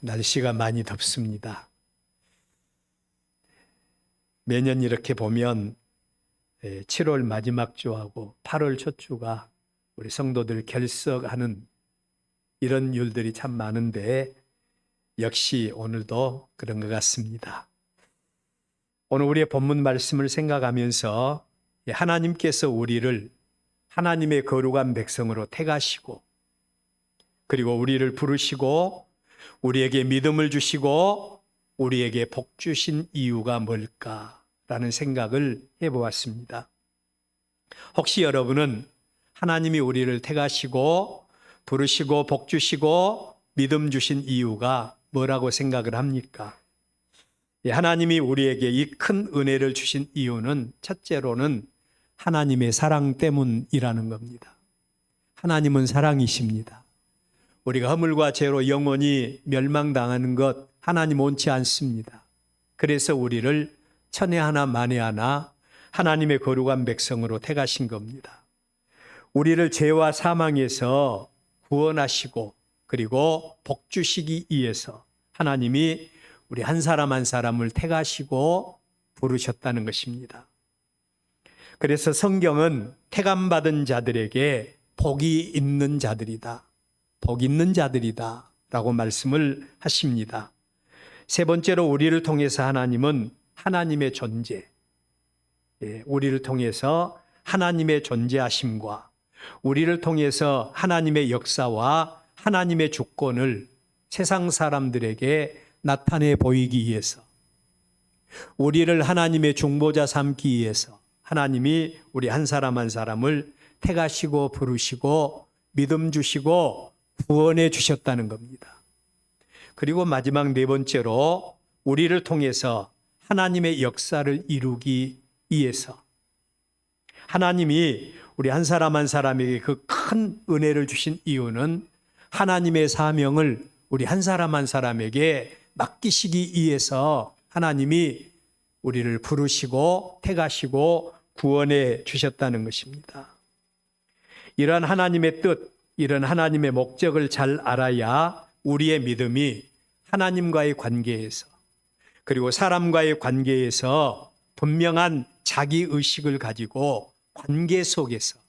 날씨가 많이 덥습니다. 매년 이렇게 보면 7월 마지막 주하고 8월 첫 주가 우리 성도들 결석하는 이런 일들이 참 많은데 역시 오늘도 그런 것 같습니다. 오늘 우리의 본문 말씀을 생각하면서 하나님께서 우리를 하나님의 거룩한 백성으로 택하시고 그리고 우리를 부르시고 우리에게 믿음을 주시고 우리에게 복 주신 이유가 뭘까라는 생각을 해보았습니다. 혹시 여러분은 하나님이 우리를 택하시고 부르시고 복 주시고 믿음 주신 이유가 뭐라고 생각을 합니까? 하나님이 우리에게 이 큰 은혜를 주신 이유는 첫째로는 하나님의 사랑 때문이라는 겁니다. 하나님은 사랑이십니다. 우리가 허물과 죄로 영원히 멸망당하는 것 하나님 원치 않습니다. 그래서 우리를 천에 하나 만에 하나 하나님의 거룩한 백성으로 택하신 겁니다. 우리를 죄와 사망에서 구원하시고 그리고 복 주시기 위해서 하나님이 우리 한 사람 한 사람을 택하시고 부르셨다는 것입니다. 그래서 성경은 택함받은 자들에게 복이 있는 자들이다. 복 있는 자들이다 라고 말씀을 하십니다. 세 번째로 우리를 통해서 하나님은 하나님의 존재, 우리를 통해서 하나님의 존재하심과 우리를 통해서 하나님의 역사와 하나님의 주권을 세상 사람들에게 나타내 보이기 위해서 우리를 하나님의 중보자 삼기 위해서 하나님이 우리 한 사람 한 사람을 택하시고 부르시고 믿음 주시고 구원해 주셨다는 겁니다. 그리고 마지막 네 번째로 우리를 통해서 하나님의 역사를 이루기 위해서 하나님이 우리 한 사람 한 사람에게 그 큰 은혜를 주신 이유는 하나님의 사명을 우리 한 사람 한 사람에게 맡기시기 위해서 하나님이 우리를 부르시고 택하시고 구원해 주셨다는 것입니다. 이런 하나님의 뜻, 이런 하나님의 목적을 잘 알아야 우리의 믿음이 하나님과의 관계에서 그리고 사람과의 관계에서 분명한 자기의식을 가지고 관계 속에서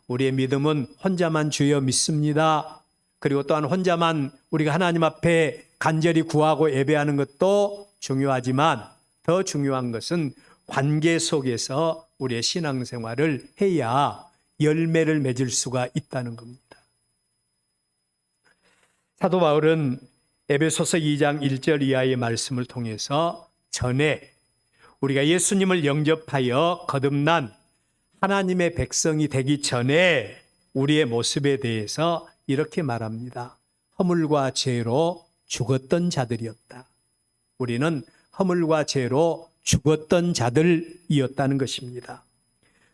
우리의 믿음은 혼자만 주여 믿습니다. 그리고 또한 혼자만 우리가 하나님 앞에 간절히 구하고 예배하는 것도 중요하지만 더 중요한 것은 관계 속에서 우리의 신앙생활을 해야 열매를 맺을 수가 있다는 겁니다. 사도 바울은 에베소서 2장 1절 이하의 말씀을 통해서 전에 우리가 예수님을 영접하여 거듭난 하나님의 백성이 되기 전에 우리의 모습에 대해서 이렇게 말합니다. 허물과 죄로 죽었던 자들이었다. 우리는 허물과 죄로 죽었던 자들이었다는 것입니다.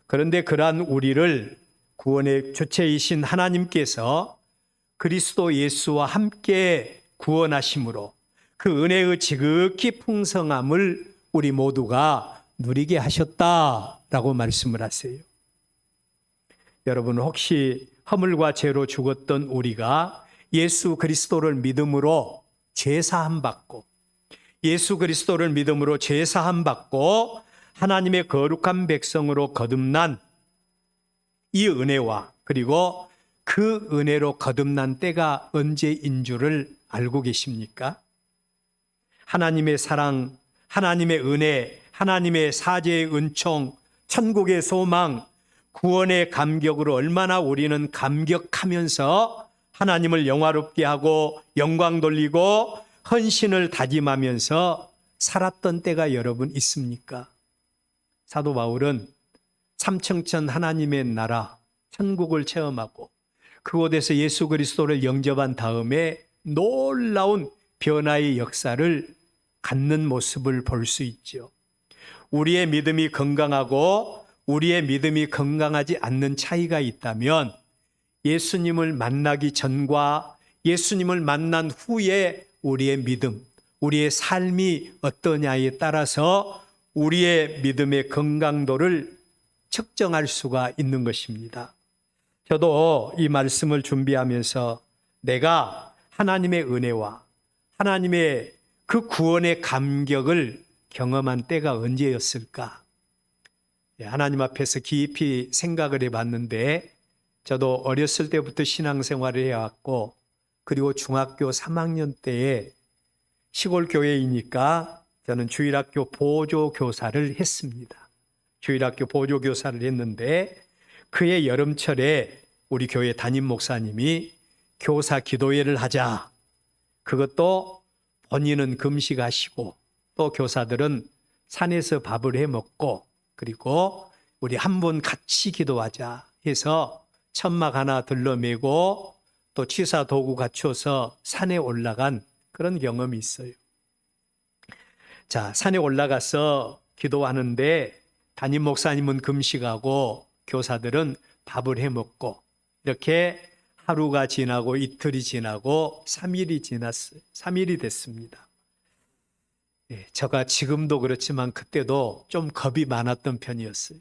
그런데 그러한 우리를 구원의 주체이신 하나님께서 그리스도 예수와 함께 구원하심으로 그 은혜의 지극히 풍성함을 우리 모두가 누리게 하셨다라고 말씀을 하세요. 여러분 혹시 허물과 죄로 죽었던 우리가 예수 그리스도를 믿음으로 죄사함 받고 예수 그리스도를 믿음으로 죄사함 받고 하나님의 거룩한 백성으로 거듭난 이 은혜와 그리고 그 은혜로 거듭난 때가 언제인 줄을 알고 계십니까? 하나님의 사랑, 하나님의 은혜, 하나님의 사죄의 은총, 천국의 소망, 구원의 감격으로 얼마나 우리는 감격하면서 하나님을 영화롭게 하고 영광 돌리고 헌신을 다짐하면서 살았던 때가 여러분 있습니까? 사도 바울은 삼층천 하나님의 나라, 천국을 체험하고 그곳에서 예수 그리스도를 영접한 다음에 놀라운 변화의 역사를 갖는 모습을 볼 수 있죠. 우리의 믿음이 건강하고 우리의 믿음이 건강하지 않는 차이가 있다면 예수님을 만나기 전과 예수님을 만난 후에 우리의 믿음, 우리의 삶이 어떠냐에 따라서 우리의 믿음의 건강도를 측정할 수가 있는 것입니다. 저도 이 말씀을 준비하면서 내가 하나님의 은혜와 하나님의 그 구원의 감격을 경험한 때가 언제였을까? 하나님 앞에서 깊이 생각을 해봤는데, 저도 어렸을 때부터 신앙생활을 해왔고, 그리고 중학교 3학년 때에 시골 교회이니까 저는 주일학교 보조교사를 했습니다. 주일학교 보조교사를 했는데, 그해 여름철에 우리 교회 담임 목사님이 교사 기도회를 하자. 그것도 본인은 금식하시고 또 교사들은 산에서 밥을 해 먹고, 그리고 우리 한 번 같이 기도하자 해서 천막 하나 들러매고 또 취사 도구 갖춰서 산에 올라간 그런 경험이 있어요. 자, 산에 올라가서 기도하는데 담임 목사님은 금식하고 교사들은 밥을 해 먹고, 이렇게 하루가 지나고 이틀이 지나고 3일이 지났어요. 3일이 됐습니다. 제가 지금도 그렇지만 그때도 좀 겁이 많았던 편이었어요.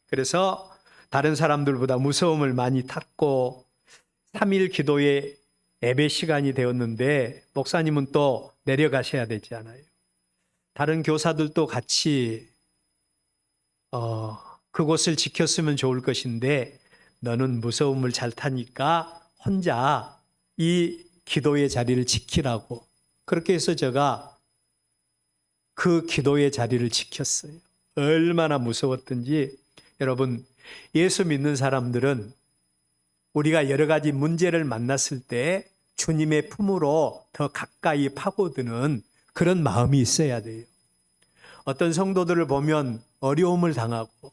그래서 다른 사람들보다 무서움을 많이 탔고, 3일 기도에 예배 시간이 되었는데 목사님은 또 내려가셔야 되지 않아요. 다른 교사들도 같이 그곳을 지켰으면 좋을 것인데 너는 무서움을 잘 타니까 혼자 이 기도의 자리를 지키라고, 그렇게 해서 제가 그 기도의 자리를 지켰어요. 얼마나 무서웠던지. 여러분, 예수 믿는 사람들은 우리가 여러 가지 문제를 만났을 때 주님의 품으로 더 가까이 파고드는 그런 마음이 있어야 돼요. 어떤 성도들을 보면 어려움을 당하고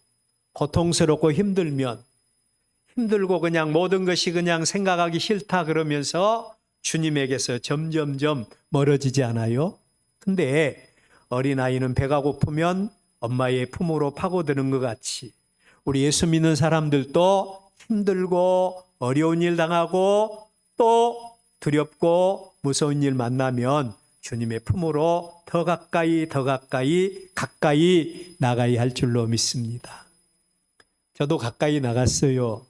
고통스럽고 힘들고 그냥 모든 것이 그냥 생각하기 싫다 그러면서 주님에게서 점점점 멀어지지 않아요? 근데 어린아이는 배가 고프면 엄마의 품으로 파고드는 것 같이 우리 예수 믿는 사람들도 힘들고 어려운 일 당하고 또 두렵고 무서운 일 만나면 주님의 품으로 더 가까이 나가야 할 줄로 믿습니다. 저도 가까이 나갔어요.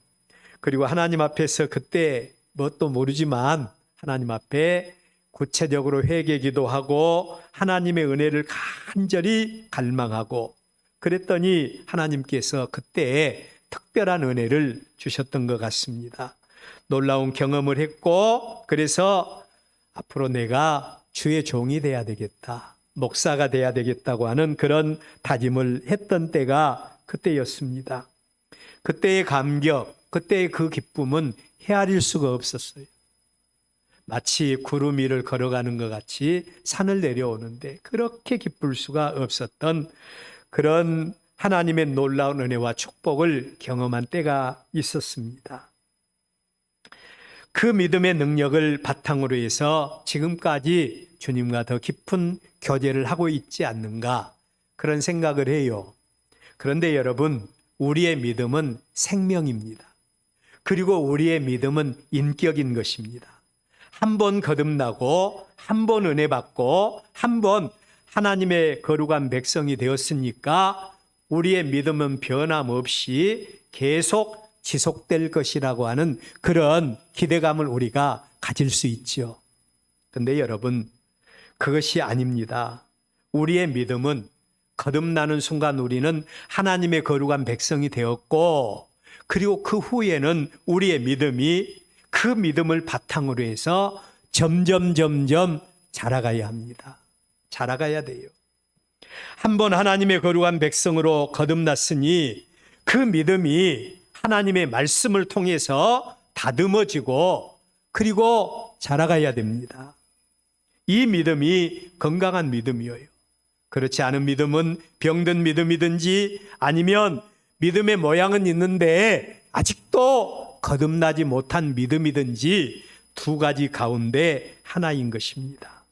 그리고 하나님 앞에서 그때 뭣도 모르지만 하나님 앞에 구체적으로 회개기도 하고 하나님의 은혜를 간절히 갈망하고 그랬더니 하나님께서 그때 특별한 은혜를 주셨던 것 같습니다. 놀라운 경험을 했고, 그래서 앞으로 내가 주의 종이 돼야 되겠다, 목사가 돼야 되겠다고 하는 그런 다짐을 했던 때가 그때였습니다. 그때의 감격, 그때의 그 기쁨은 헤아릴 수가 없었어요. 마치 구름 위를 걸어가는 것 같이 산을 내려오는데 그렇게 기쁠 수가 없었던 그런 하나님의 놀라운 은혜와 축복을 경험한 때가 있었습니다. 그 믿음의 능력을 바탕으로 해서 지금까지 주님과 더 깊은 교제를 하고 있지 않는가, 그런 생각을 해요. 그런데 여러분, 우리의 믿음은 생명입니다. 그리고 우리의 믿음은 인격인 것입니다. 한 번 거듭나고 한 번 은혜 받고 한 번 하나님의 거룩한 백성이 되었으니까 우리의 믿음은 변함없이 계속 지속될 것이라고 하는 그런 기대감을 우리가 가질 수 있죠. 그런데 여러분, 그것이 아닙니다. 우리의 믿음은 거듭나는 순간 우리는 하나님의 거룩한 백성이 되었고, 그리고 그 후에는 우리의 믿음이 그 믿음을 바탕으로 해서 점점 자라가야 합니다. 자라가야 돼요. 한번 하나님의 거룩한 백성으로 거듭났으니 그 믿음이 하나님의 말씀을 통해서 다듬어지고 그리고 자라가야 됩니다. 이 믿음이 건강한 믿음이에요. 그렇지 않은 믿음은 병든 믿음이든지 아니면 믿음의 모양은 있는데 아직도 거듭나지 못한 믿음이든지 두 가지 가운데 하나인 것입니다.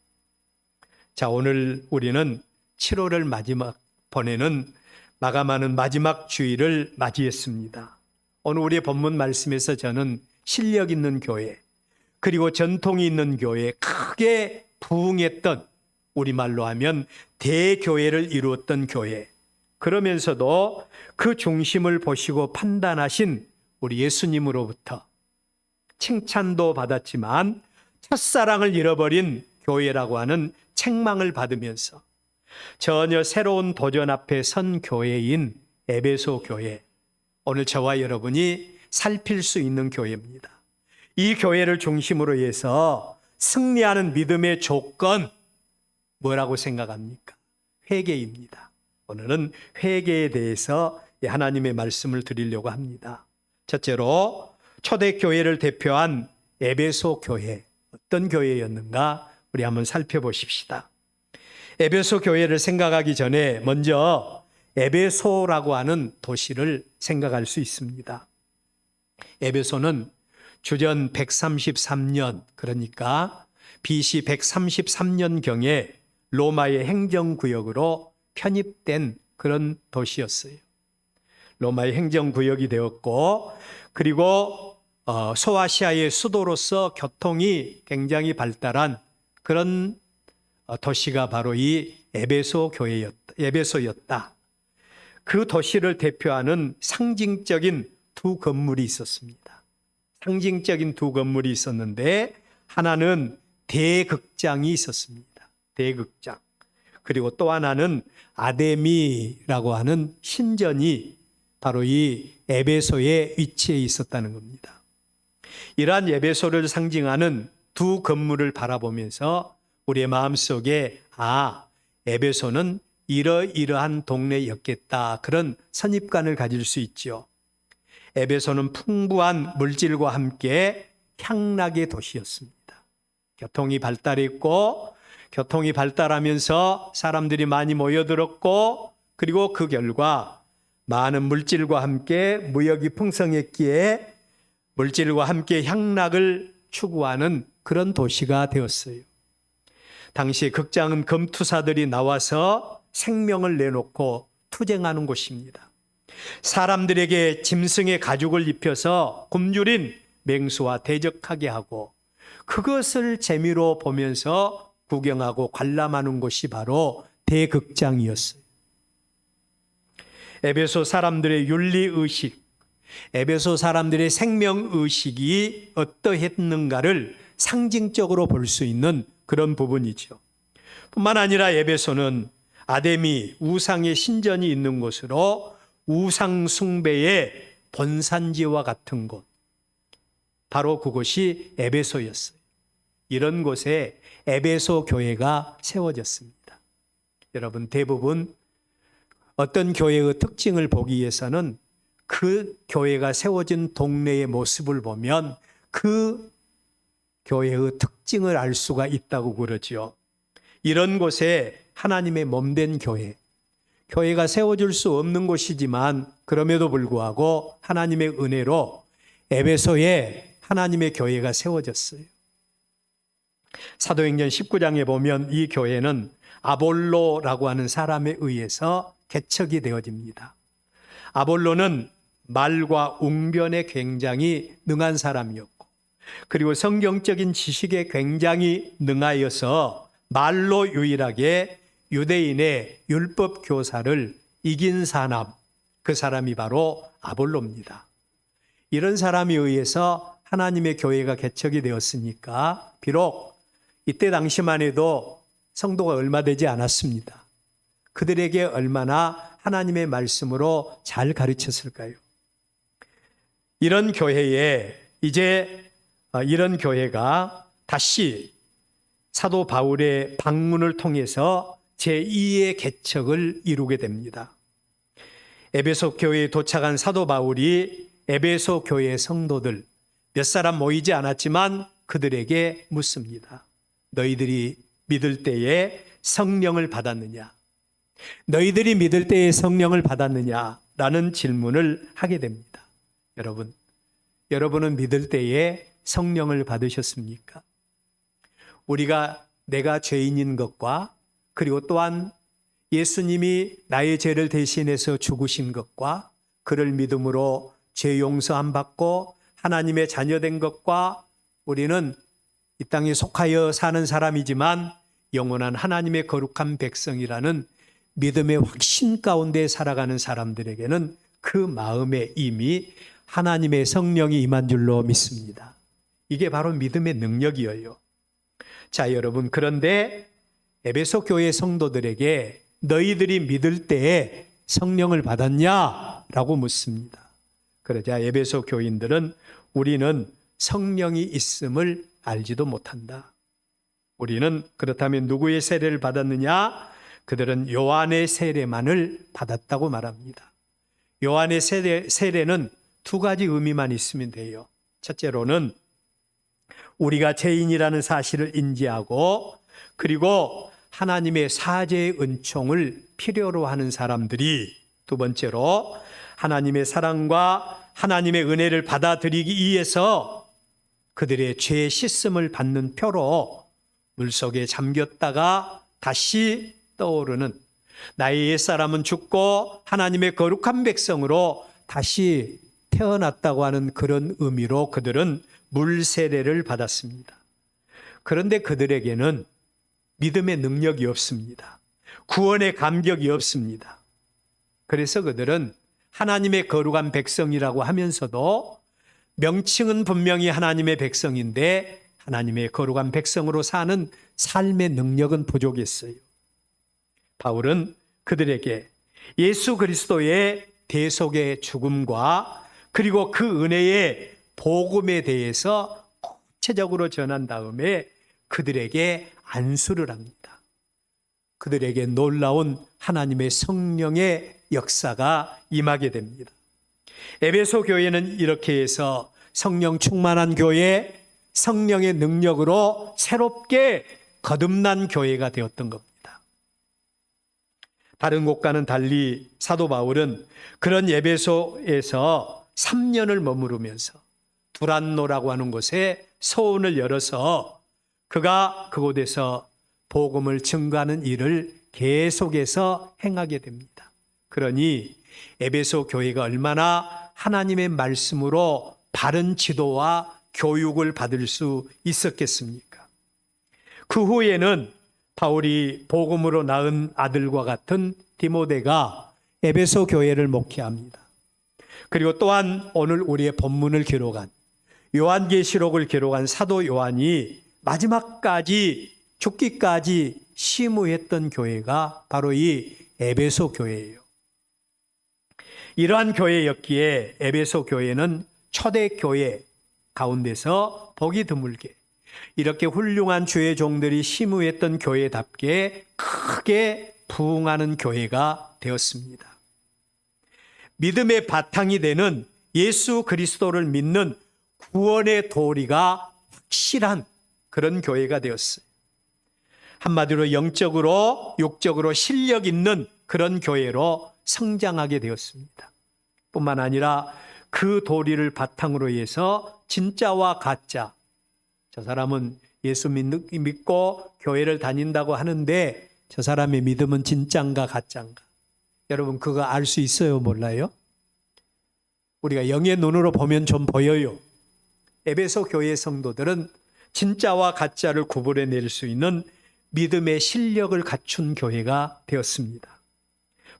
자, 오늘 우리는 7월을 마감하는 마지막 주일을 맞이했습니다. 오늘 우리의 본문 말씀에서 저는 실력 있는 교회, 그리고 전통이 있는 교회, 크게 부흥했던, 우리말로 하면 대교회를 이루었던 교회, 그러면서도 그 중심을 보시고 판단하신 우리 예수님으로부터 칭찬도 받았지만 첫사랑을 잃어버린 교회라고 하는 책망을 받으면서 전혀 새로운 도전 앞에 선 교회인 에베소 교회, 오늘 저와 여러분이 살필 수 있는 교회입니다. 이 교회를 중심으로 해서 승리하는 믿음의 조건, 뭐라고 생각합니까? 회개입니다. 오늘은 회개에 대해서 하나님의 말씀을 드리려고 합니다. 첫째로 초대교회를 대표한 에베소 교회, 어떤 교회였는가 우리 한번 살펴보십시다. 에베소 교회를 생각하기 전에 먼저 에베소라고 하는 도시를 생각할 수 있습니다. 에베소는 주전 133년, 그러니까 BC 133년경에 로마의 행정구역으로 편입된 그런 도시였어요. 로마의 행정구역이 되었고, 그리고 소아시아의 수도로서 교통이 굉장히 발달한 그런 도시가 바로 이 에베소였다. 그 도시를 대표하는 상징적인 두 건물이 있었습니다. 상징적인 두 건물이 있었는데 하나는 대극장이 있었습니다. 대극장. 그리고 또 하나는 아데미라고 하는 신전이 바로 이 에베소의 위치에 있었다는 겁니다. 이러한 에베소를 상징하는 두 건물을 바라보면서 우리의 마음속에 에베소는 이러이러한 동네였겠다, 그런 선입관을 가질 수 있죠. 에베소는 풍부한 물질과 함께 향락의 도시였습니다. 교통이 발달했고, 교통이 발달하면서 사람들이 많이 모여들었고, 그리고 그 결과 많은 물질과 함께 무역이 풍성했기에 물질과 함께 향락을 추구하는 그런 도시가 되었어요. 당시 극장은 검투사들이 나와서 생명을 내놓고 투쟁하는 곳입니다. 사람들에게 짐승의 가죽을 입혀서 굶주린 맹수와 대적하게 하고 그것을 재미로 보면서 구경하고 관람하는 곳이 바로 대극장이었어요. 에베소 사람들의 윤리의식, 에베소 사람들의 생명의식이 어떠했는가를 상징적으로 볼 수 있는 그런 부분이죠. 뿐만 아니라 에베소는 아데미, 우상의 신전이 있는 곳으로 우상 숭배의 본산지와 같은 곳, 바로 그곳이 에베소였어요. 이런 곳에 에베소 교회가 세워졌습니다. 여러분, 대부분 어떤 교회의 특징을 보기 위해서는 그 교회가 세워진 동네의 모습을 보면 그 교회의 특징을 알 수가 있다고 그러죠. 이런 곳에 하나님의 몸된 교회, 교회가 세워질 수 없는 곳이지만 그럼에도 불구하고 하나님의 은혜로 에베소에 하나님의 교회가 세워졌어요. 사도행전 19장에 보면 이 교회는 아볼로라고 하는 사람에 의해서 개척이 되어집니다. 아볼로는 말과 웅변에 굉장히 능한 사람이었고, 그리고 성경적인 지식에 굉장히 능하여서 말로 유일하게 유대인의 율법 교사를 이긴 사람, 그 사람이 바로 아볼로입니다. 이런 사람에 의해서 하나님의 교회가 개척이 되었으니까 비록 이때 당시만 해도 성도가 얼마 되지 않았습니다. 그들에게 얼마나 하나님의 말씀으로 잘 가르쳤을까요? 이런 교회에 이런 교회가 다시 사도 바울의 방문을 통해서 제2의 개척을 이루게 됩니다. 에베소 교회에 도착한 사도 바울이 에베소 교회의 성도들 몇 사람 모이지 않았지만 그들에게 묻습니다. 너희들이 믿을 때에 성령을 받았느냐? 너희들이 믿을 때에 성령을 받았느냐? 라는 질문을 하게 됩니다. 여러분은 믿을 때에 성령을 받으셨습니까? 내가 죄인인 것과 그리고 또한 예수님이 나의 죄를 대신해서 죽으신 것과 그를 믿음으로 죄 용서함 받고 하나님의 자녀된 것과 우리는 이 땅에 속하여 사는 사람이지만 영원한 하나님의 거룩한 백성이라는 믿음의 확신 가운데 살아가는 사람들에게는 그 마음에 이미 하나님의 성령이 임한 줄로 믿습니다. 이게 바로 믿음의 능력이에요. 자, 여러분, 그런데 에베소 교회 성도들에게 너희들이 믿을 때에 성령을 받았냐라고 묻습니다. 그러자 에베소 교인들은 우리는 성령이 있음을 알지도 못한다. 우리는 그렇다면 누구의 세례를 받았느냐? 그들은 요한의 세례만을 받았다고 말합니다. 요한의 세례는 두 가지 의미만 있으면 돼요. 첫째로는 우리가 죄인이라는 사실을 인지하고, 그리고 하나님의 사죄의 은총을 필요로 하는 사람들이, 두 번째로 하나님의 사랑과 하나님의 은혜를 받아들이기 위해서 그들의 죄 씻음을 받는 표로 물속에 잠겼다가 다시 떠오르는, 나의 옛사람은 죽고 하나님의 거룩한 백성으로 다시 태어났다고 하는 그런 의미로 그들은 물 세례를 받았습니다. 그런데 그들에게는 믿음의 능력이 없습니다. 구원의 감격이 없습니다. 그래서 그들은 하나님의 거룩한 백성이라고 하면서도 명칭은 분명히 하나님의 백성인데 하나님의 거룩한 백성으로 사는 삶의 능력은 부족했어요. 바울은 그들에게 예수 그리스도의 대속의 죽음과 그리고 그 은혜의 복음에 대해서 구체적으로 전한 다음에 그들에게 안수를 합니다. 그들에게 놀라운 하나님의 성령의 역사가 임하게 됩니다. 에베소 교회는 이렇게 해서 성령 충만한 교회, 성령의 능력으로 새롭게 거듭난 교회가 되었던 겁니다. 다른 곳과는 달리 사도 바울은 그런 에베소에서 3년을 머무르면서 두란노라고 하는 곳에 서원을 열어서 그가 그곳에서 복음을 증거하는 일을 계속해서 행하게 됩니다. 그러니 에베소 교회가 얼마나 하나님의 말씀으로 바른 지도와 교육을 받을 수 있었겠습니까? 그 후에는 바울이 복음으로 낳은 아들과 같은 디모데가 에베소 교회를 목회합니다. 그리고 또한 오늘 우리의 본문을 기록한 요한계시록을 기록한 사도 요한이 마지막까지 죽기까지 심우했던 교회가 바로 이 에베소 교회예요. 이러한 교회였기에 에베소 교회는 초대교회 가운데서 보기 드물게 이렇게 훌륭한 주의 종들이 심우했던 교회답게 크게 부흥하는 교회가 되었습니다. 믿음의 바탕이 되는 예수 그리스도를 믿는 구원의 도리가 확실한 그런 교회가 되었어요. 한마디로 영적으로 육적으로 실력 있는 그런 교회로 성장하게 되었습니다. 뿐만 아니라 그 도리를 바탕으로 해서 진짜와 가짜, 저 사람은 예수 믿고 교회를 다닌다고 하는데 저 사람의 믿음은 진짠가 가짠가? 여러분 그거 알 수 있어요? 몰라요? 우리가 영의 눈으로 보면 좀 보여요. 에베소 교회 성도들은 진짜와 가짜를 구분해낼 수 있는 믿음의 실력을 갖춘 교회가 되었습니다.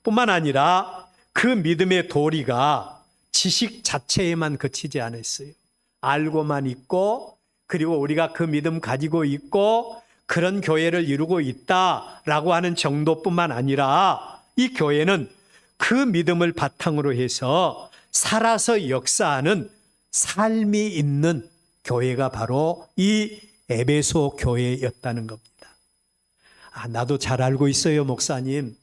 뿐만 아니라 그 믿음의 도리가 지식 자체에만 그치지 않았어요. 알고만 있고 그리고 우리가 그 믿음 가지고 있고 그런 교회를 이루고 있다라고 하는 정도뿐만 아니라 이 교회는 그 믿음을 바탕으로 해서 살아서 역사하는 삶이 있는 교회가 바로 이 에베소 교회였다는 겁니다. 나도 잘 알고 있어요, 목사님.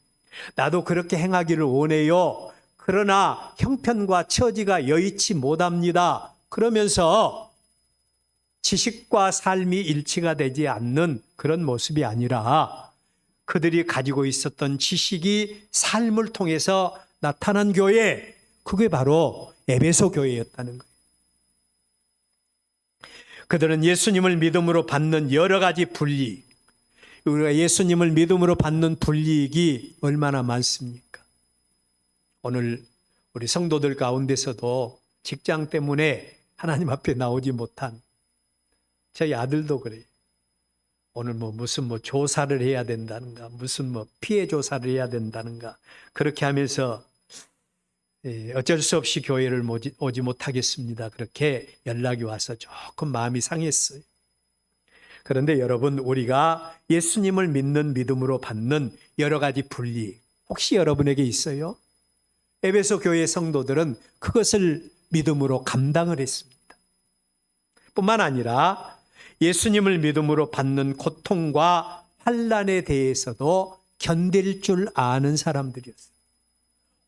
나도 그렇게 행하기를 원해요. 그러나 형편과 처지가 여의치 못합니다. 그러면서 지식과 삶이 일치가 되지 않는 그런 모습이 아니라 그들이 가지고 있었던 지식이 삶을 통해서 나타난 교회, 그게 바로 에베소 교회였다는 거예요. 그들은 예수님을 믿음으로 받는 여러 가지 불이익, 우리가 예수님을 믿음으로 받는 불이익이 얼마나 많습니까? 오늘 우리 성도들 가운데서도 직장 때문에 하나님 앞에 나오지 못한 저희 아들도 그래요. 오늘 무슨 조사를 해야 된다는가, 무슨 피해 조사를 해야 된다는가, 그렇게 하면서 어쩔 수 없이 교회를 오지 못하겠습니다. 그렇게 연락이 와서 조금 마음이 상했어요. 그런데 여러분, 우리가 예수님을 믿는 믿음으로 받는 여러 가지 분리, 혹시 여러분에게 있어요? 에베소 교회 성도들은 그것을 믿음으로 감당을 했습니다. 뿐만 아니라 예수님을 믿음으로 받는 고통과 환난에 대해서도 견딜 줄 아는 사람들이었어요.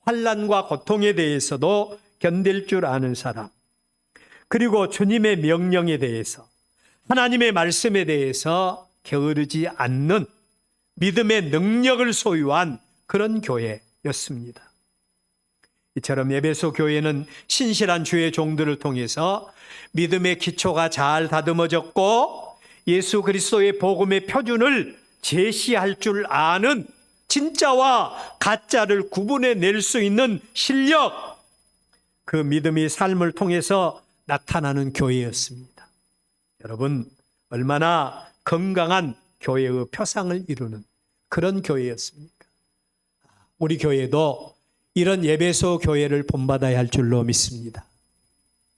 환난과 고통에 대해서도 견딜 줄 아는 사람, 그리고 주님의 명령에 대해서, 하나님의 말씀에 대해서 게으르지 않는 믿음의 능력을 소유한 그런 교회였습니다. 이처럼 에베소 교회는 신실한 주의 종들을 통해서 믿음의 기초가 잘 다듬어졌고 예수 그리스도의 복음의 표준을 제시할 줄 아는 진짜와 가짜를 구분해낼 수 있는 실력, 그 믿음의 삶을 통해서 나타나는 교회였습니다. 여러분, 얼마나 건강한 교회의 표상을 이루는 그런 교회였습니까? 우리 교회도 이런 에베소 교회를 본받아야 할 줄로 믿습니다.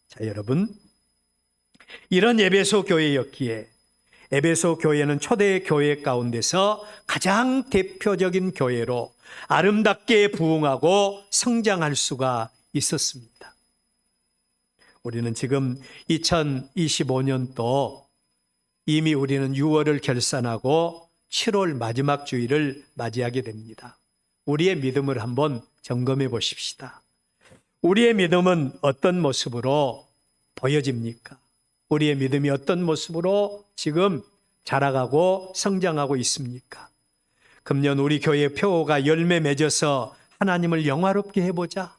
자, 여러분, 이런 에베소 교회였기에 에베소 교회는 초대 교회 가운데서 가장 대표적인 교회로 아름답게 부흥하고 성장할 수가 있었습니다. 우리는 지금 2025년도 이미 우리는 6월을 결산하고 7월 마지막 주일을 맞이하게 됩니다. 우리의 믿음을 한번 점검해 보십시다. 우리의 믿음은 어떤 모습으로 보여집니까? 우리의 믿음이 어떤 모습으로 지금 자라가고 성장하고 있습니까? 금년 우리 교회 표어가 열매 맺어서 하나님을 영화롭게 해보자,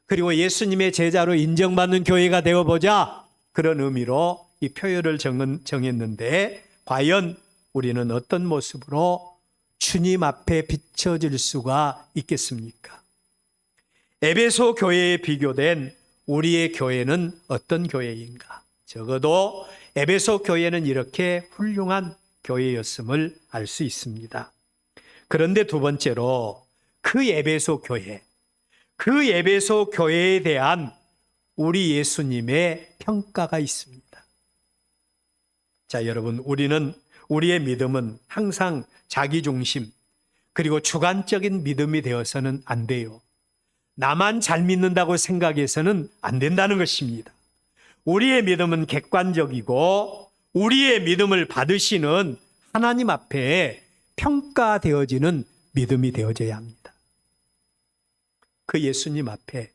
그리고 예수님의 제자로 인정받는 교회가 되어보자, 그런 의미로 이 표어를 정했는데 과연 우리는 어떤 모습으로 주님 앞에 비춰질 수가 있겠습니까? 에베소 교회에 비교된 우리의 교회는 어떤 교회인가? 적어도 에베소 교회는 이렇게 훌륭한 교회였음을 알 수 있습니다. 그런데 두 번째로 그 에베소 교회에 대한 우리 예수님의 평가가 있습니다. 자, 여러분, 우리의 믿음은 항상 자기중심, 그리고 주관적인 믿음이 되어서는 안 돼요. 나만 잘 믿는다고 생각해서는 안 된다는 것입니다. 우리의 믿음은 객관적이고 우리의 믿음을 받으시는 하나님 앞에 평가되어지는 믿음이 되어져야 합니다. 그 예수님 앞에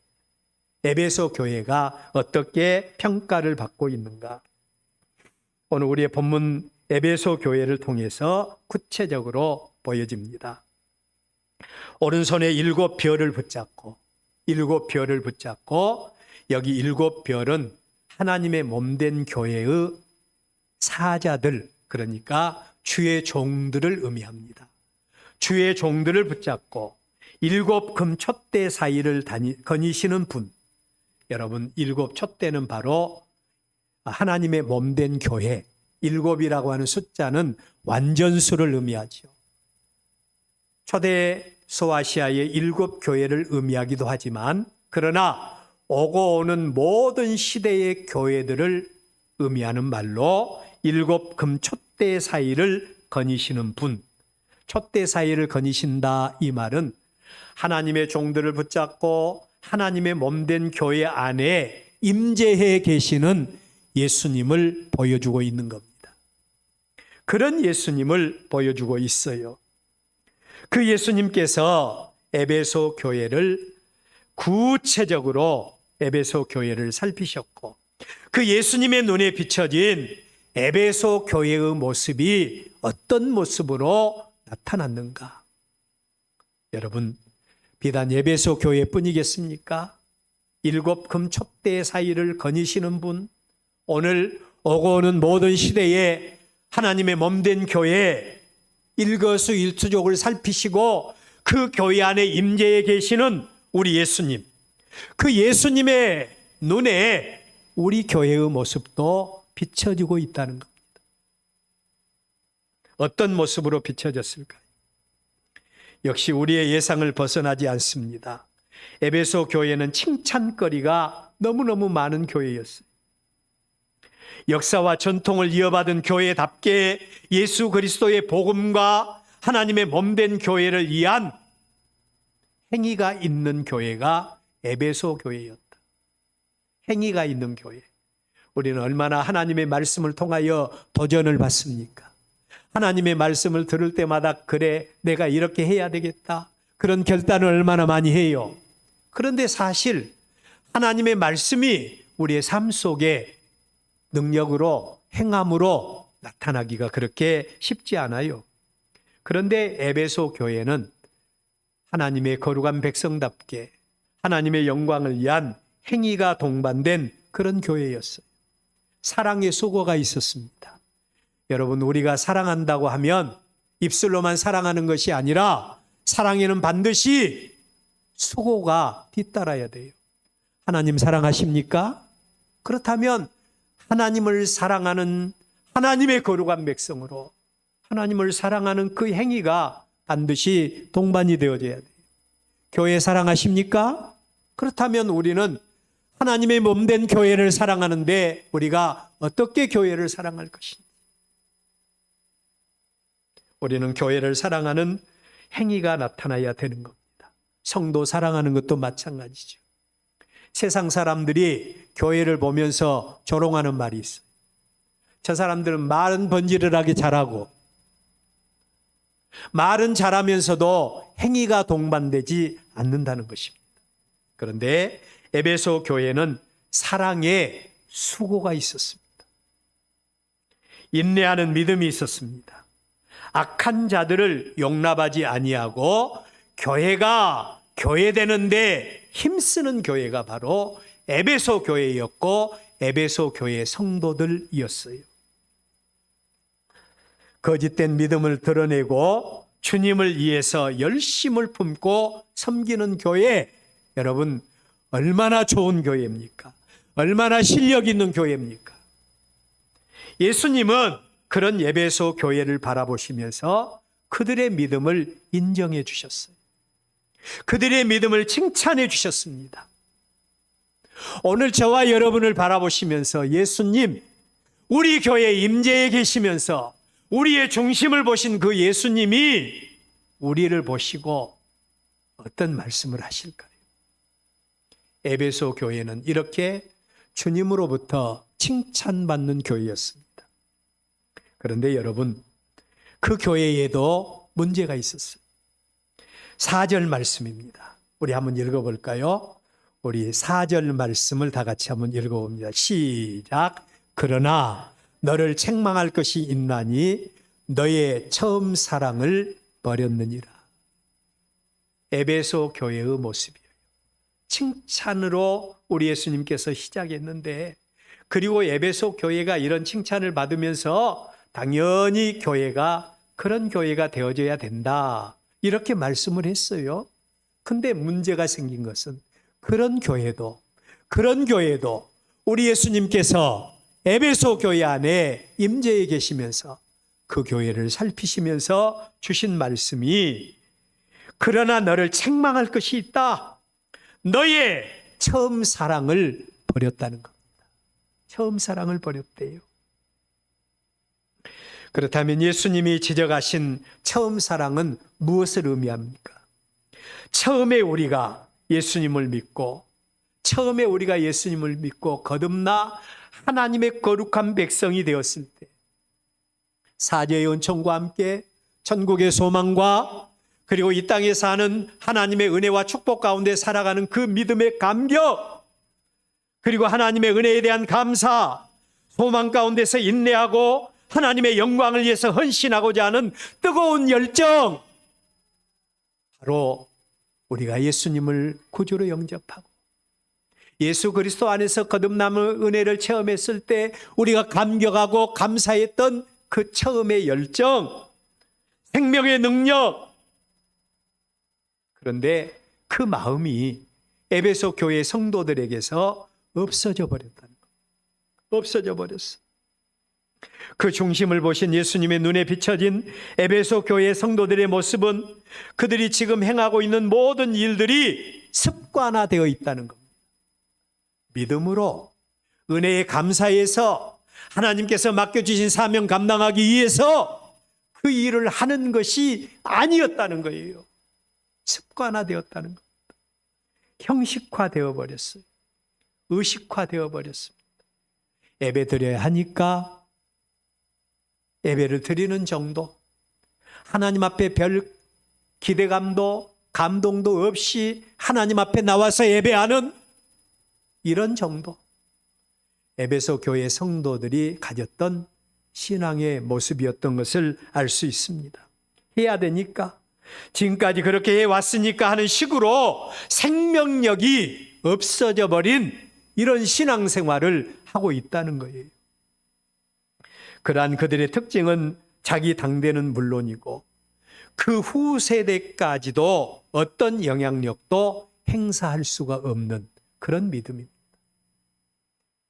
에베소 교회가 어떻게 평가를 받고 있는가? 오늘 우리의 본문 에베소 교회를 통해서 구체적으로 보여집니다. 오른손에 7별을 붙잡고 여기 7별은 하나님의 몸된 교회의 사자들, 그러니까 주의 종들을 의미합니다. 주의 종들을 붙잡고 7 금촛대 사이를 거니시는 분. 여러분, 7 촛대는 바로 하나님의 몸된 교회, 7이라고 하는 숫자는 완전수를 의미하죠. 초대 소아시아의 7 교회를 의미하기도 하지만, 그러나 오고 오는 모든 시대의 교회들을 의미하는 말로 7 금촛대 사이를 거니시는 분, 촛대 사이를 거니신다, 이 말은 하나님의 종들을 붙잡고 하나님의 몸된 교회 안에 임재해 계시는 예수님을 보여주고 있는 겁니다. 그런 예수님을 보여주고 있어요. 그 예수님께서 에베소 교회를 구체적으로 에베소 교회를 살피셨고, 그 예수님의 눈에 비춰진 에베소 교회의 모습이 어떤 모습으로 나타났는가? 여러분, 비단 에베소 교회뿐이겠습니까? 7 금촛대 사이를 거니시는 분, 오늘 오고 오는 모든 시대에 하나님의 몸된 교회, 일거수일투족을 살피시고 그 교회 안에 임재해 계시는 우리 예수님, 그 예수님의 눈에 우리 교회의 모습도 비춰지고 있다는 겁니다. 어떤 모습으로 비춰졌을까요? 역시 우리의 예상을 벗어나지 않습니다. 에베소 교회는 칭찬거리가 너무너무 많은 교회였어요. 역사와 전통을 이어받은 교회답게 예수 그리스도의 복음과 하나님의 몸된 교회를 위한 행위가 있는 교회가 에베소 교회였다. 행위가 있는 교회. 우리는 얼마나 하나님의 말씀을 통하여 도전을 받습니까? 하나님의 말씀을 들을 때마다 그래, 내가 이렇게 해야 되겠다. 그런 결단을 얼마나 많이 해요. 그런데 사실 하나님의 말씀이 우리의 삶 속에 능력으로, 행함으로 나타나기가 그렇게 쉽지 않아요. 그런데 에베소 교회는 하나님의 거룩한 백성답게 하나님의 영광을 위한 행위가 동반된 그런 교회였어요. 사랑의 수고가 있었습니다. 여러분, 우리가 사랑한다고 하면 입술로만 사랑하는 것이 아니라 사랑에는 반드시 수고가 뒤따라야 돼요. 하나님 사랑하십니까? 그렇다면 하나님을 사랑하는 하나님의 거룩한 백성으로 하나님을 사랑하는 그 행위가 반드시 동반이 되어져야 돼요. 교회 사랑하십니까? 그렇다면 우리는 하나님의 몸된 교회를 사랑하는데 우리가 어떻게 교회를 사랑할 것인지. 우리는 교회를 사랑하는 행위가 나타나야 되는 겁니다. 성도 사랑하는 것도 마찬가지죠. 세상 사람들이 교회를 보면서 조롱하는 말이 있어요. 저 사람들은 말은 번지르르하게 잘하고 말은 잘하면서도 행위가 동반되지 않는다는 것입니다. 그런데 에베소 교회는 사랑에 수고가 있었습니다. 인내하는 믿음이 있었습니다. 악한 자들을 용납하지 아니하고 교회가 교회되는데 힘쓰는 교회가 바로 에베소 교회였고 에베소 교회의 성도들이었어요. 거짓된 믿음을 드러내고 주님을 위해서 열심을 품고 섬기는 교회, 여러분 얼마나 좋은 교회입니까? 얼마나 실력 있는 교회입니까? 예수님은 그런 에베소 교회를 바라보시면서 그들의 믿음을 인정해 주셨어요. 그들의 믿음을 칭찬해 주셨습니다. 오늘 저와 여러분을 바라보시면서 예수님, 우리 교회 임재에 계시면서 우리의 중심을 보신 그 예수님이 우리를 보시고 어떤 말씀을 하실까요? 에베소 교회는 이렇게 주님으로부터 칭찬받는 교회였습니다. 그런데 여러분, 그 교회에도 문제가 있었어요. 4절 말씀입니다. 우리 한번 읽어볼까요? 우리 4절 말씀을 다 같이 한번 읽어봅니다. 시작. 그러나 너를 책망할 것이 있나니 너의 처음 사랑을 버렸느니라. 에베소 교회의 모습이에요. 칭찬으로 우리 예수님께서 시작했는데, 그리고 에베소 교회가 이런 칭찬을 받으면서 당연히 교회가 그런 교회가 되어져야 된다, 이렇게 말씀을 했어요. 근데 문제가 생긴 것은 그런 교회도 우리 예수님께서 에베소 교회 안에 임재해 계시면서 그 교회를 살피시면서 주신 말씀이 그러나 너를 책망할 것이 있다. 너의 처음 사랑을 버렸다는 겁니다. 처음 사랑을 버렸대요. 그렇다면 예수님이 지적하신 처음 사랑은 무엇을 의미합니까? 처음에 우리가 예수님을 믿고 거듭나 하나님의 거룩한 백성이 되었을 때 사죄의 은총과 함께 천국의 소망과 그리고 이 땅에 사는 하나님의 은혜와 축복 가운데 살아가는 그 믿음의 감격, 그리고 하나님의 은혜에 대한 감사, 소망 가운데서 인내하고 하나님의 영광을 위해서 헌신하고자 하는 뜨거운 열정, 바로 우리가 예수님을 구주로 영접하고 예수 그리스도 안에서 거듭남의 은혜를 체험했을 때 우리가 감격하고 감사했던 그 처음의 열정, 생명의 능력. 그런데 그 마음이 에베소 교회 성도들에게서 없어져 버렸다는 것. 없어져 버렸어. 그 중심을 보신 예수님의 눈에 비춰진 에베소 교회 성도들의 모습은 그들이 지금 행하고 있는 모든 일들이 습관화되어 있다는 겁니다. 믿음으로 은혜에 감사해서 하나님께서 맡겨주신 사명 감당하기 위해서 그 일을 하는 것이 아니었다는 거예요. 습관화되었다는 겁니다. 형식화되어 버렸어요. 의식화되어 버렸습니다. 예배 드려야 하니까 예배를 드리는 정도, 하나님 앞에 별 기대감도 감동도 없이 하나님 앞에 나와서 예배하는 이런 정도, 에베소 교회 성도들이 가졌던 신앙의 모습이었던 것을 알 수 있습니다. 해야 되니까, 지금까지 그렇게 해왔으니까 하는 식으로 생명력이 없어져 버린 이런 신앙생활을 하고 있다는 거예요. 그러한 그들의 특징은 자기 당대는 물론이고 그 후 세대까지도 어떤 영향력도 행사할 수가 없는 그런 믿음입니다.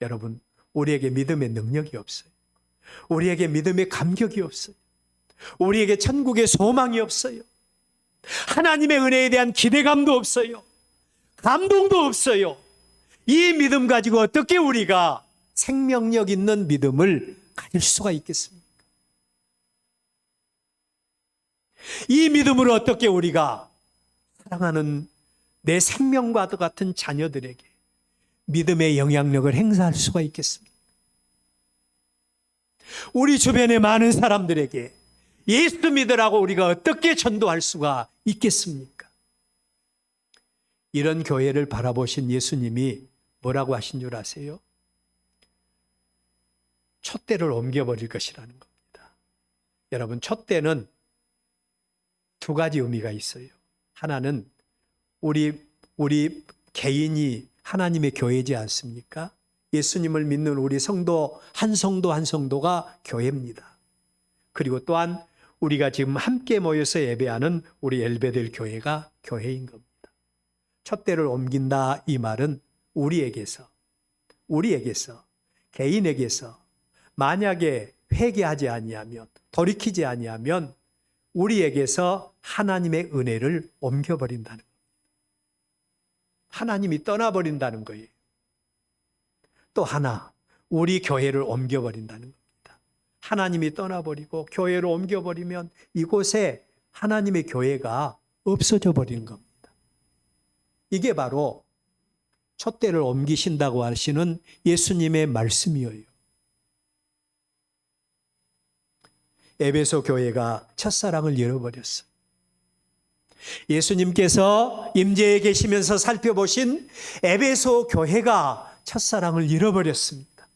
여러분, 우리에게 믿음의 능력이 없어요. 우리에게 믿음의 감격이 없어요. 우리에게 천국의 소망이 없어요. 하나님의 은혜에 대한 기대감도 없어요. 감동도 없어요. 이 믿음 가지고 어떻게 우리가 생명력 있는 믿음을 가질 수가 있겠습니까? 이 믿음으로 어떻게 우리가 사랑하는 내 생명과 같은 자녀들에게 믿음의 영향력을 행사할 수가 있겠습니까? 우리 주변의 많은 사람들에게 예수 믿으라고 우리가 어떻게 전도할 수가 있겠습니까? 이런 교회를 바라보신 예수님이 뭐라고 하신 줄 아세요? 촛대를 옮겨버릴 것이라는 겁니다. 여러분, 촛대는 두 가지 의미가 있어요. 하나는 우리 개인이 하나님의 교회지 않습니까? 예수님을 믿는 우리 성도 한 성도가 교회입니다. 그리고 또한 우리가 지금 함께 모여서 예배하는 우리 엘베델 교회가 교회인 겁니다. 촛대를 옮긴다, 이 말은 우리에게서 개인에게서 만약에 회개하지 아니하면, 돌이키지 아니하면 우리에게서 하나님의 은혜를 옮겨버린다는 겁니다. 하나님이 떠나버린다는 거예요. 또 하나, 우리 교회를 옮겨버린다는 겁니다. 하나님이 떠나버리고 교회를 옮겨버리면 이곳에 하나님의 교회가 없어져 버리는 겁니다. 이게 바로 촛대를 옮기신다고 하시는 예수님의 말씀이에요. 에베소 교회가 첫사랑을 잃어버렸어요. 예수님께서 임재에 계시면서 살펴보신 에베소 교회가 첫사랑을 잃어버렸습니다.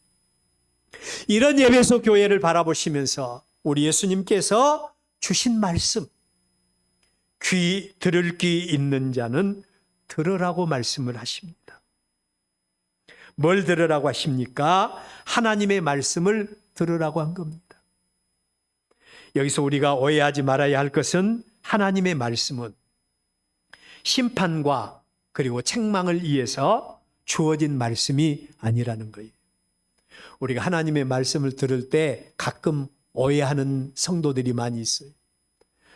이런 에베소 교회를 바라보시면서 우리 예수님께서 주신 말씀, 들을 귀 있는 자는 들으라고 말씀을 하십니다. 뭘 들으라고 하십니까? 하나님의 말씀을 들으라고 한 겁니다. 여기서 우리가 오해하지 말아야 할 것은 하나님의 말씀은 심판과 그리고 책망을 위해서 주어진 말씀이 아니라는 거예요. 우리가 하나님의 말씀을 들을 때 가끔 오해하는 성도들이 많이 있어요.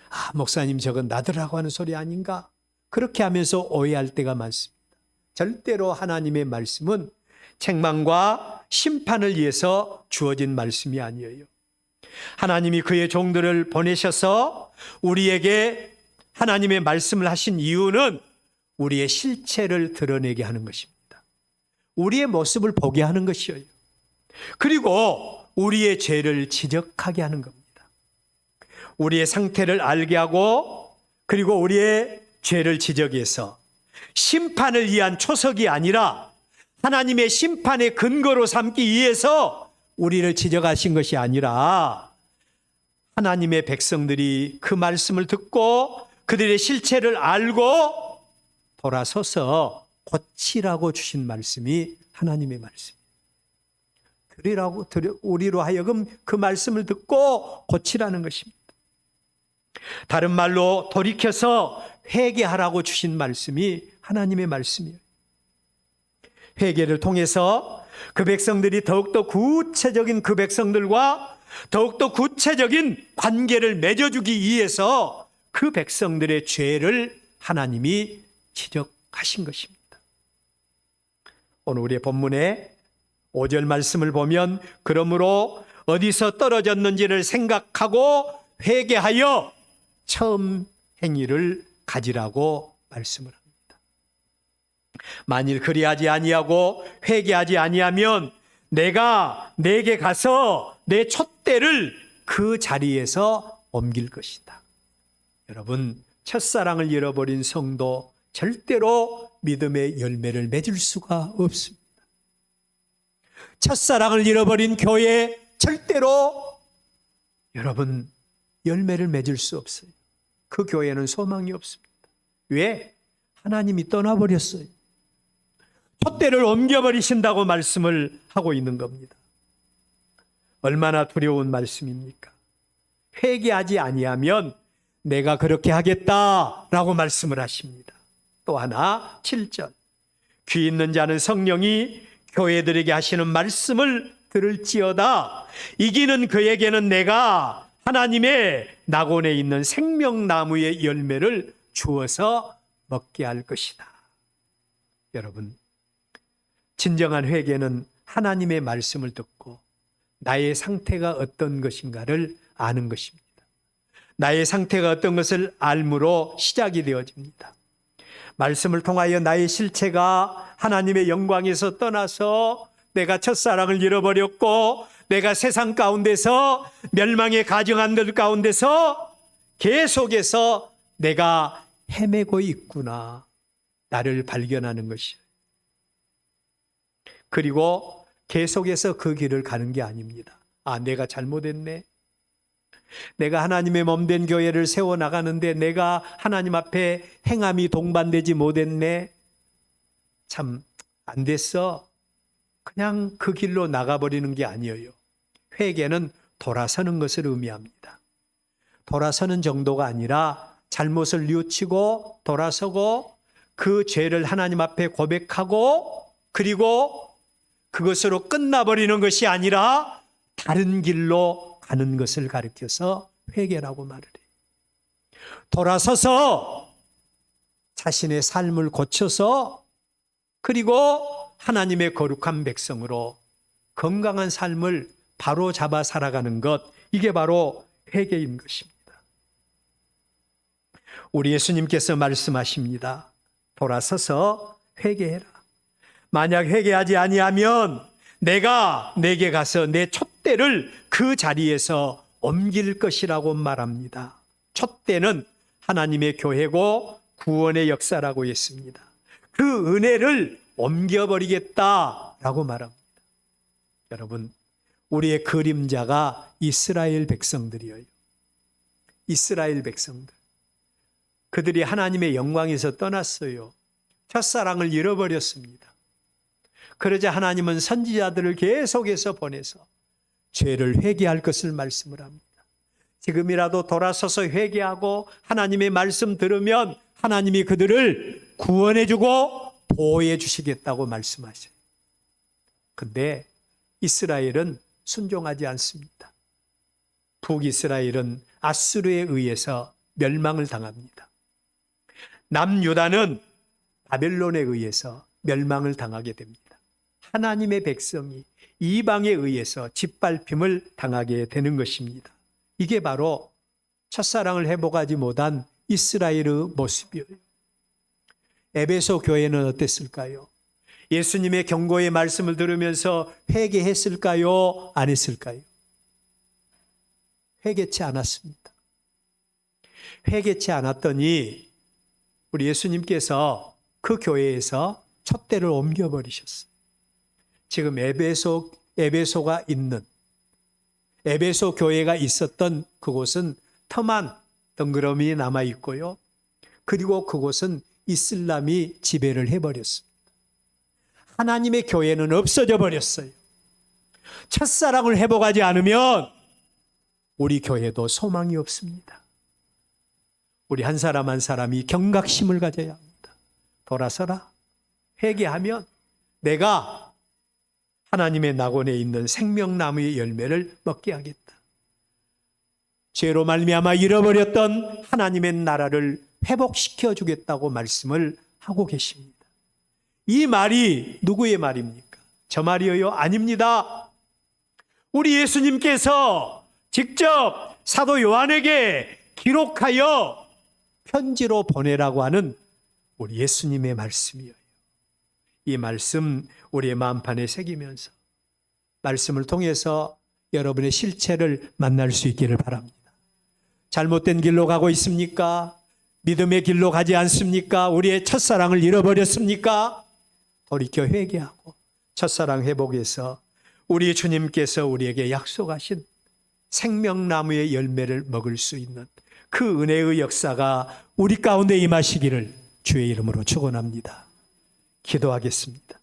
아, 목사님 저건 나더라고 하는 소리 아닌가? 그렇게 하면서 오해할 때가 많습니다. 절대로 하나님의 말씀은 책망과 심판을 위해서 주어진 말씀이 아니에요. 하나님이 그의 종들을 보내셔서 우리에게 하나님의 말씀을 하신 이유는 우리의 실체를 드러내게 하는 것입니다. 우리의 모습을 보게 하는 것이에요. 그리고 우리의 죄를 지적하게 하는 겁니다. 우리의 상태를 알게 하고 그리고 우리의 죄를 지적해서 심판을 위한 초석이 아니라 하나님의 심판의 근거로 삼기 위해서 우리를 지적하신 것이 아니라 하나님의 백성들이 그 말씀을 듣고 그들의 실체를 알고 돌아서서 고치라고 주신 말씀이 하나님의 말씀이에요. 우리로 하여금 그 말씀을 듣고 고치라는 것입니다. 다른 말로 돌이켜서 회개하라고 주신 말씀이 하나님의 말씀이에요. 회개를 통해서 그 백성들이 더욱더 구체적인 그 백성들과 더욱더 구체적인 관계를 맺어주기 위해서 그 백성들의 죄를 하나님이 지적하신 것입니다. 오늘 우리의 본문에 5절 말씀을 보면 그러므로 어디서 떨어졌는지를 생각하고 회개하여 처음 행위를 가지라고 말씀을 합니다. 만일 그리하지 아니하고 회개하지 아니하면 내가 내게 가서 내 촛대를 그 자리에서 옮길 것이다. 여러분, 첫사랑을 잃어버린 성도 절대로 믿음의 열매를 맺을 수가 없습니다. 첫사랑을 잃어버린 교회 절대로 여러분 열매를 맺을 수 없어요. 그 교회는 소망이 없습니다. 왜? 하나님이 떠나버렸어요. 촛대를 옮겨버리신다고 말씀을 하고 있는 겁니다. 얼마나 두려운 말씀입니까? 회개하지 아니하면 내가 그렇게 하겠다라고 말씀을 하십니다. 또 하나 7절 귀 있는 자는 성령이 교회들에게 하시는 말씀을 들을지어다. 이기는 그에게는 내가 하나님의 낙원에 있는 생명나무의 열매를 주어서 먹게 할 것이다. 여러분, 진정한 회개는 하나님의 말씀을 듣고 나의 상태가 어떤 것인가를 아는 것입니다. 나의 상태가 어떤 것을 알므로 시작이 되어집니다. 말씀을 통하여 나의 실체가 하나님의 영광에서 떠나서 내가 첫사랑을 잃어버렸고 내가 세상 가운데서 멸망의 가증한들 가운데서 계속해서 내가 헤매고 있구나, 나를 발견하는 것이에요. 그리고 계속해서 그 길을 가는 게 아닙니다. 아, 내가 잘못했네. 내가 하나님의 몸된 교회를 세워나가는데 내가 하나님 앞에 행함이 동반되지 못했네. 참 안 됐어. 그냥 그 길로 나가버리는 게 아니에요. 회개는 돌아서는 것을 의미합니다. 돌아서는 정도가 아니라 잘못을 뉘우치고 돌아서고 그 죄를 하나님 앞에 고백하고 그리고 그것으로 끝나버리는 것이 아니라 다른 길로 가는 것을 가리켜서 회개라고 말을 해요. 돌아서서 자신의 삶을 고쳐서 그리고 하나님의 거룩한 백성으로 건강한 삶을 바로 잡아 살아가는 것, 이게 바로 회개인 것입니다. 우리 예수님께서 말씀하십니다. 돌아서서 회개해라. 만약 회개하지 아니하면 내가 내게 가서 내 촛대를 그 자리에서 옮길 것이라고 말합니다. 촛대는 하나님의 교회고 구원의 역사라고 했습니다. 그 은혜를 옮겨버리겠다라고 말합니다. 여러분, 우리의 그림자가 이스라엘 백성들이에요. 이스라엘 백성들. 그들이 하나님의 영광에서 떠났어요. 첫사랑을 잃어버렸습니다. 그러자 하나님은 선지자들을 계속해서 보내서 죄를 회개할 것을 말씀을 합니다. 지금이라도 돌아서서 회개하고 하나님의 말씀 들으면 하나님이 그들을 구원해주고 보호해 주시겠다고 말씀하셔요. 근데 이스라엘은 순종하지 않습니다. 북이스라엘은 아수르에 의해서 멸망을 당합니다. 남유다는 바벨론에 의해서 멸망을 당하게 됩니다. 하나님의 백성이 이방에 의해서 짓밟힘을 당하게 되는 것입니다. 이게 바로 첫사랑을 회복하지 못한 이스라엘의 모습이에요. 에베소 교회는 어땠을까요? 예수님의 경고의 말씀을 들으면서 회개했을까요? 안 했을까요? 회개치 않았습니다. 회개치 않았더니 우리 예수님께서 그 교회에서 촛대를 옮겨버리셨어요. 지금 에베소가 있는 에베소 교회가 있었던 그곳은 터만 덩그러미 남아있고요. 그리고 그곳은 이슬람이 지배를 해버렸습니다. 하나님의 교회는 없어져 버렸어요. 첫사랑을 회복하지 않으면 우리 교회도 소망이 없습니다. 우리 한 사람 한 사람이 경각심을 가져야 합니다. 돌아서라. 회개하면 내가 하나님의 낙원에 있는 생명나무의 열매를 먹게 하겠다. 죄로 말미암아 잃어버렸던 하나님의 나라를 회복시켜 주겠다고 말씀을 하고 계십니다. 이 말이 누구의 말입니까? 저 말이에요? 아닙니다. 우리 예수님께서 직접 사도 요한에게 기록하여 편지로 보내라고 하는 우리 예수님의 말씀이에요. 이 말씀 우리의 마음판에 새기면서 말씀을 통해서 여러분의 실체를 만날 수 있기를 바랍니다. 잘못된 길로 가고 있습니까? 믿음의 길로 가지 않습니까? 우리의 첫사랑을 잃어버렸습니까? 돌이켜 회개하고 첫사랑 회복해서 우리 주님께서 우리에게 약속하신 생명나무의 열매를 먹을 수 있는 그 은혜의 역사가 우리 가운데 임하시기를 주의 이름으로 축원합니다. 기도하겠습니다.